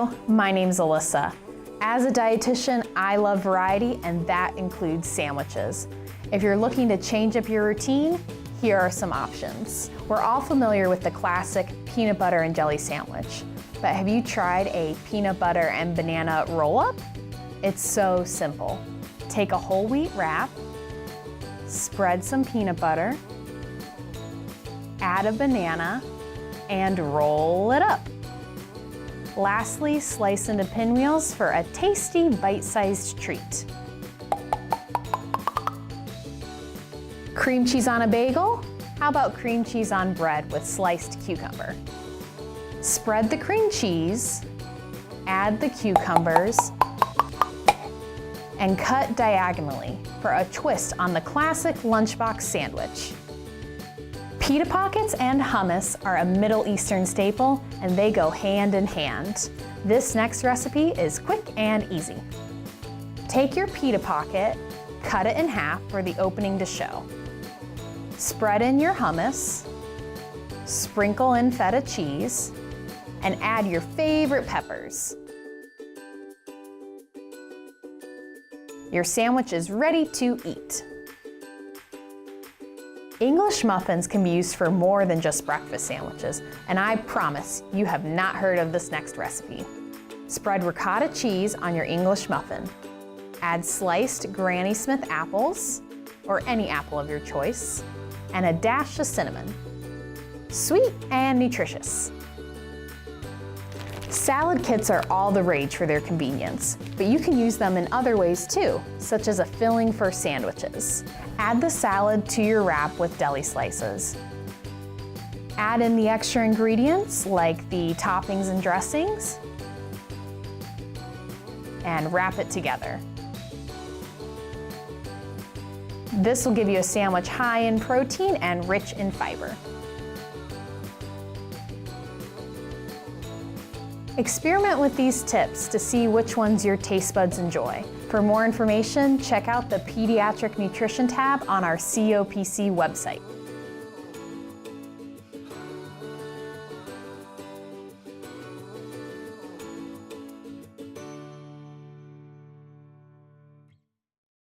Hello, my name's Alyssa. As a dietitian, I love variety, and that includes sandwiches. If you're looking to change up your routine, here are some options. We're all familiar with the classic peanut butter and jelly sandwich, but have you tried a peanut butter and banana roll-up? It's so simple. Take a whole wheat wrap, spread some peanut butter, add a banana, and roll it up. Lastly, slice into pinwheels for a tasty bite-sized treat. Cream cheese on a bagel? How about cream cheese on bread with sliced cucumber? Spread the cream cheese, add the cucumbers, and cut diagonally for a twist on the classic lunchbox sandwich. Pita pockets and hummus are a Middle Eastern staple, and they go hand in hand. This next recipe is quick and easy. Take your pita pocket, cut it in half for the opening to show. Spread in your hummus, sprinkle in feta cheese, and add your favorite peppers. Your sandwich is ready to eat. English muffins can be used for more than just breakfast sandwiches, and I promise you have not heard of this next recipe. Spread ricotta cheese on your English muffin. Add sliced Granny Smith apples, or any apple of your choice, and a dash of cinnamon. Sweet and nutritious. Salad kits are all the rage for their convenience, but you can use them in other ways too, such as a filling for sandwiches. Add the salad to your wrap with deli slices. Add in the extra ingredients like the toppings and dressings, and wrap it together. This will give you a sandwich high in protein and rich in fiber. Experiment with these tips to see which ones your taste buds enjoy. For more information, check out the Pediatric Nutrition tab on our COPC website.